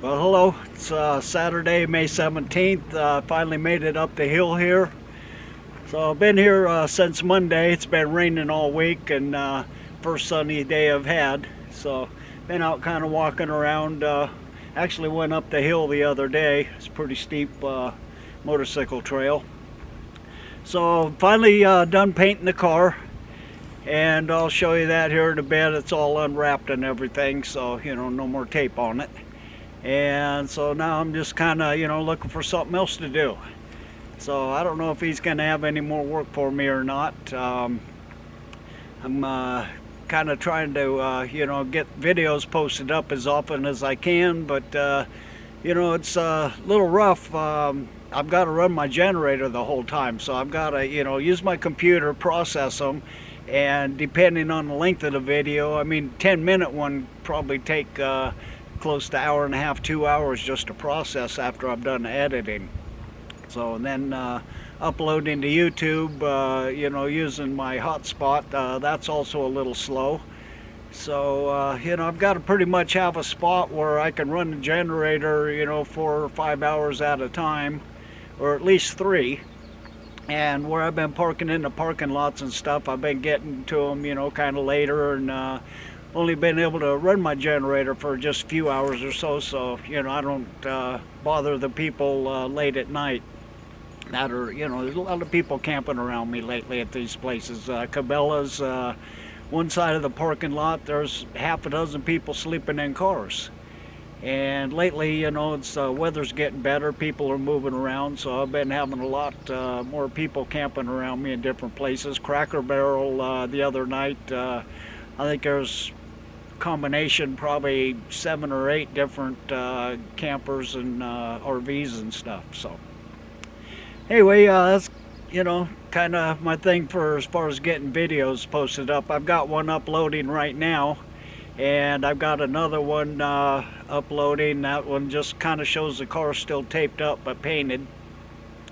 Well, hello. It's Saturday, May 17th. Finally made it up the hill here. So I've been here since Monday. It's been raining all week and first sunny day I've had. So been out kind of walking around. Actually went up the hill the other day. It's a pretty steep motorcycle trail. So finally done painting the car. And I'll show you that here in a bit. It's all unwrapped and everything, so no more tape on it. And so now I'm just kind of looking for something else to do. So I don't know if he's gonna have any more work for me or not. I'm kind of trying to get videos posted up as often as I can, but it's a little rough. I've got to run my generator the whole time, so I've got to use my computer, process them, and depending on the length of the video, I mean 10-minute one probably take close to hour and a half, 2 hours just to process after I've done the editing. So then uploading to YouTube, using my hotspot, that's also a little slow. So I've got to pretty much have a spot where I can run the generator 4 or 5 hours at a time, or at least 3. And where I've been parking in the parking lots and stuff, I've been getting to them kind of later, and only been able to run my generator for just a few hours or so, I don't bother the people late at night. That are, there's a lot of people camping around me lately at these places. Cabela's, one side of the parking lot, there's half a dozen people sleeping in cars. And lately, it's weather's getting better, people are moving around, so I've been having a lot more people camping around me in different places. Cracker Barrel the other night, I think there's combination probably 7 or 8 different campers and RVs and stuff. So anyway, that's kind of my thing for as far as getting videos posted up. I've got one uploading right now, and I've got another one uploading. That one just kind of shows the car still taped up but painted,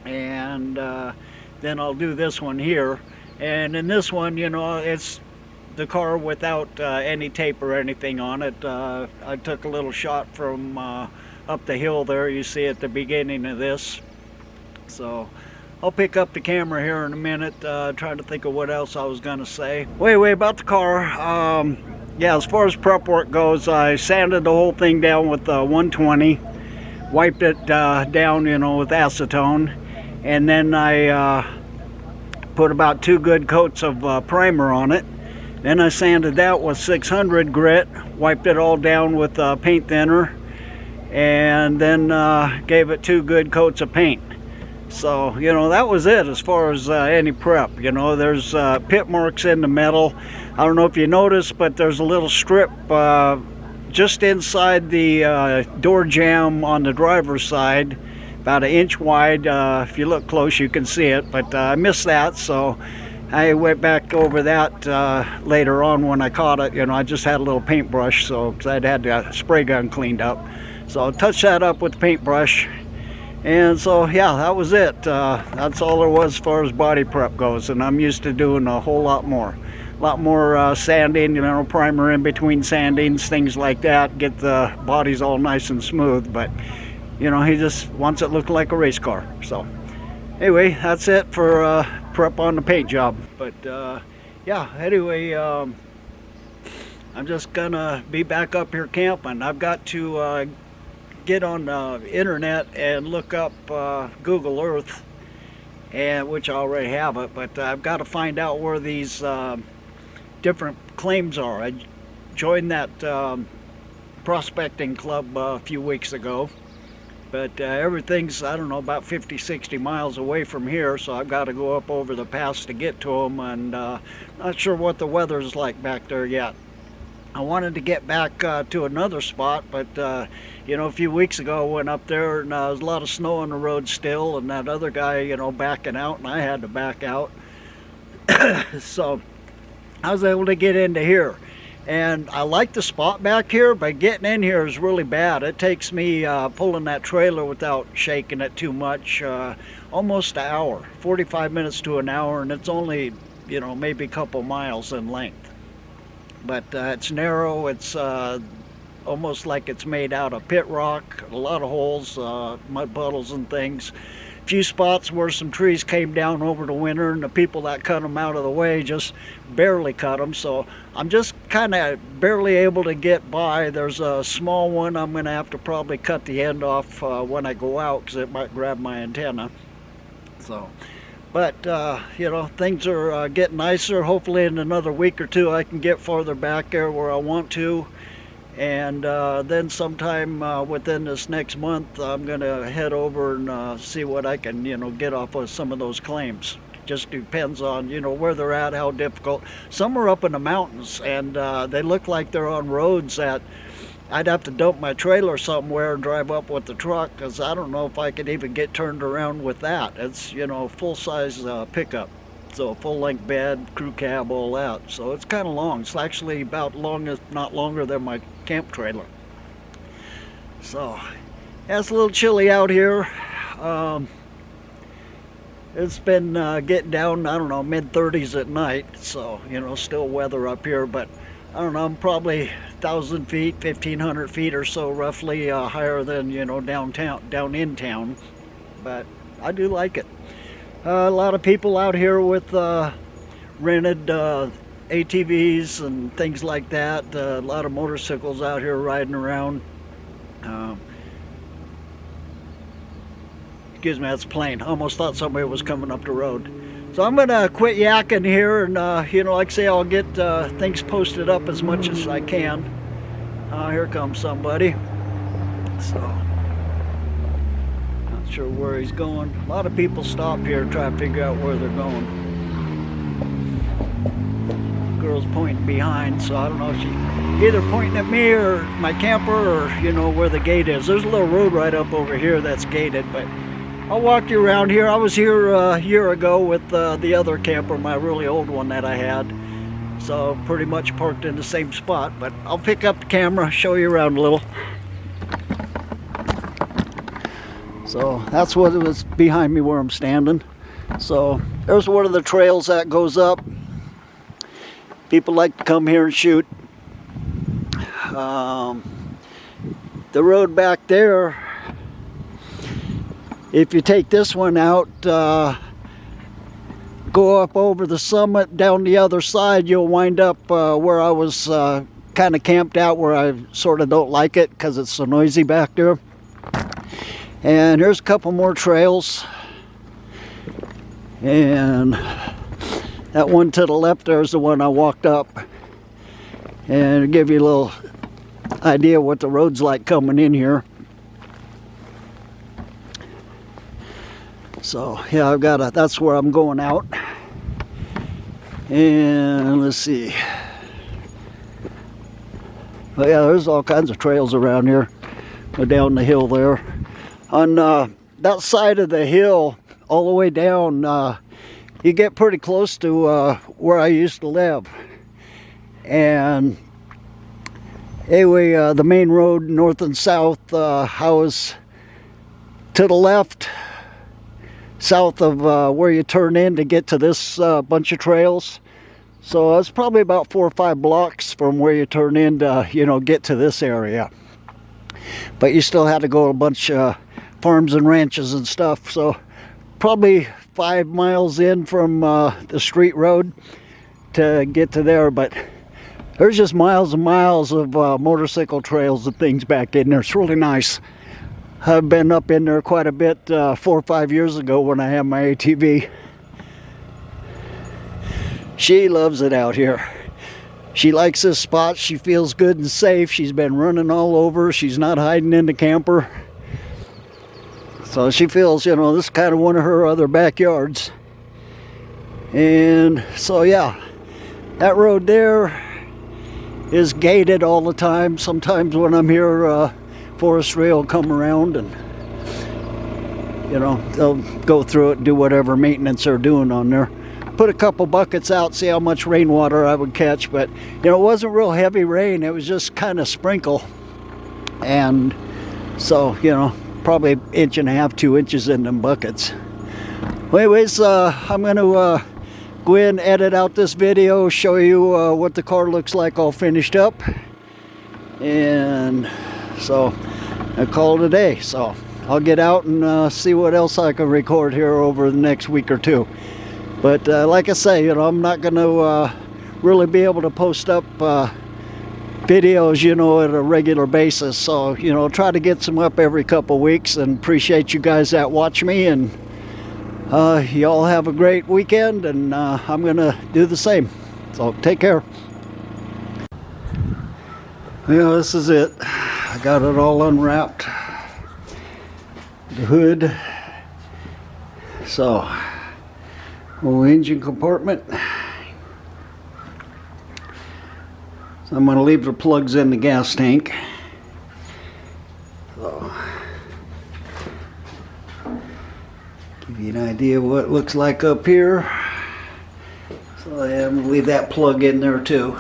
and then I'll do this one here. And in this one, it's the car without any tape or anything on it. I took a little shot from up the hill there, you see at the beginning of this. So I'll pick up the camera here in a minute, trying to think of what else I was gonna say. Wait, about the car. Yeah, as far as prep work goes, I sanded the whole thing down with 120, wiped it down with acetone, and then I put about 2 good coats of primer on it. Then I sanded that with 600 grit, wiped it all down with paint thinner, and then gave it 2 good coats of paint. So, that was it as far as any prep. There's pit marks in the metal. I don't know if you noticed, but there's a little strip just inside the door jamb on the driver's side, about 1 inch wide. If you look close, you can see it, but I missed that, so I went back over that later on when I caught it. I just had a little paintbrush, because I'd had the spray gun cleaned up. So I touched that up with the paintbrush. And so, yeah, that was it. That's all there was as far as body prep goes. And I'm used to doing a whole lot more. Sanding, primer in between sandings, things like that. Get the bodies all nice and smooth. But, he just wants it looking like a race car. So, anyway, that's it for prep on the paint job. But yeah, anyway, I'm just gonna be back up here camping. I've got to get on the internet and look up Google Earth, and which I already have it, but I've got to find out where these different claims are. I joined that prospecting club a few weeks ago, but everything's, I don't know, about 50-60 miles away from here, so I've got to go up over the pass to get to them, and not sure what the weather's like back there yet. I wanted to get back to another spot, but a few weeks ago I went up there and there was a lot of snow on the road still, and that other guy backing out, and I had to back out. So I was able to get into here, and I like the spot back here, but getting in here is really bad. It takes me pulling that trailer without shaking it too much almost an hour, 45 minutes to an hour, and it's only maybe a couple miles in length. But it's narrow, it's almost like it's made out of pit rock. A lot of holes, mud puddles and things. A few spots where some trees came down over the winter, and the people that cut them out of the way just barely cut them. So I'm just kind of barely able to get by. There's a small one I'm going to have to probably cut the end off when I go out, because it might grab my antenna. So, but you know, things are getting nicer. Hopefully in another week or two I can get farther back there where I want to. And then sometime within this next month, I'm going to head over and see what I can, you know, get off of some of those claims. Just depends on, you know, where they're at, how difficult. Some are up in the mountains, and they look like they're on roads that I'd have to dump my trailer somewhere and drive up with the truck, because I don't know if I could even get turned around with that. It's, you know, full-size pickup. So full-length bed, crew cab, all that. So it's kind of long. It's actually about long, if not longer than my camp trailer. So yeah, it's a little chilly out here. It's been getting down, I don't know, mid-30s at night. So, you know, still weather up here, but I don't know, I'm probably 1,000 feet, 1,500 feet or so roughly higher than, you know, downtown, down in town. But I do like it. A lot of people out here with rented ATVs and things like that. A lot of motorcycles out here riding around. Excuse me, that's a plane. I almost thought somebody was coming up the road. So I'm gonna quit yakking here, and you know, like I say, I'll get things posted up as much as I can. Here comes somebody. So not sure where he's going. A lot of people stop here, try to figure out where they're going. Girl's pointing behind, so I don't know if she's either pointing at me or my camper, or, you know, where the gate is. There's a little road right up over here that's gated, but I'll walk you around here. I was here a year ago with the other camper, my really old one that I had. So pretty much parked in the same spot, but I'll pick up the camera, show you around a little. So that's what it was behind me where I'm standing. So there's one of the trails that goes up. People like to come here and shoot. The road back there, if you take this one out, go up over the summit, down the other side, you'll wind up where I was kind of camped out, where I sort of don't like it because it's so noisy back there. And here's a couple more trails. And that one to the left there is the one I walked up. And to give you a little idea what the road's like coming in here. So yeah, I've got that's where I'm going out. And let's see. But yeah, there's all kinds of trails around here. Go down the hill there. On that side of the hill, all the way down, you get pretty close to where I used to live. And anyway, the main road north and south, I was to the left, south of where you turn in to get to this bunch of trails. So it's probably about 4 or 5 blocks from where you turn in to, you know, get to this area. But you still had to go to a bunch of farms and ranches and stuff. So probably 5 miles in from the street road to get to there. But there's just miles and miles of motorcycle trails and things back in there. It's really nice. I've been up in there quite a bit 4 or 5 years ago when I had my ATV. She loves it out here. She likes this spot. She feels good and safe. She's been running all over. She's not hiding in the camper. So she feels, you know, this is kind of one of her other backyards. And so yeah, that road there is gated all the time. Sometimes when I'm here, forestry will come around and, you know, they'll go through it and do whatever maintenance they're doing on there. Put a couple buckets out, see how much rainwater I would catch, but you know, it wasn't real heavy rain. It was just kind of sprinkle. And so, you know, probably 1.5 inches, 2 inches in them buckets. Well, anyways, I'm going to go ahead and edit out this video, show you what the car looks like all finished up. And so I call it a day. So I'll get out and see what else I can record here over the next week or two. But like I say, you know, I'm not going to really be able to post up videos, you know, at a regular basis. So, you know, try to get some up every couple weeks, and appreciate you guys that watch me. And y'all have a great weekend, and I'm going to do the same. So take care. Yeah, this is it. I got it all unwrapped. The hood. So, little engine compartment. So I'm going to leave the plugs in the gas tank. So, give you an idea of what it looks like up here. So yeah, I'm going to leave that plug in there too.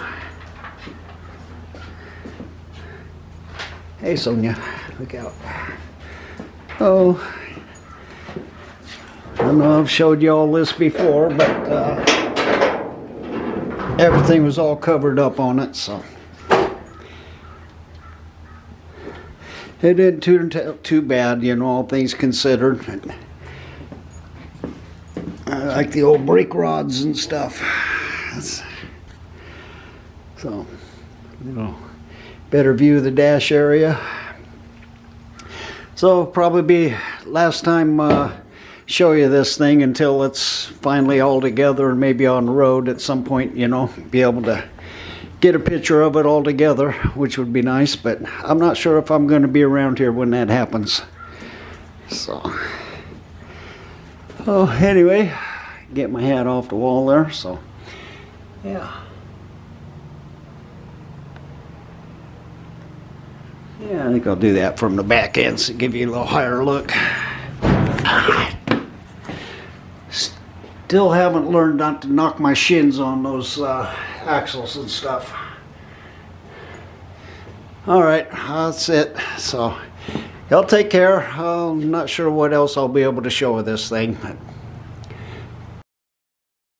Hey Sonia, look out. Oh, I know I've showed you all this before, but everything was all covered up on it, so it didn't turn too bad, you know, all things considered. I like the old brake rods and stuff. So, you know, better view of the dash area. So probably be last time show you this thing until it's finally all together, and maybe on the road at some point, you know, be able to get a picture of it all together, which would be nice. But I'm not sure if I'm going to be around here when that happens. So, oh, anyway, get my hat off the wall there. So, yeah. Yeah, I think I'll do that from the back end to give you a little higher look. Still haven't learned not to knock my shins on those axles and stuff. Alright, that's it. So, y'all take care. I'm not sure what else I'll be able to show with this thing.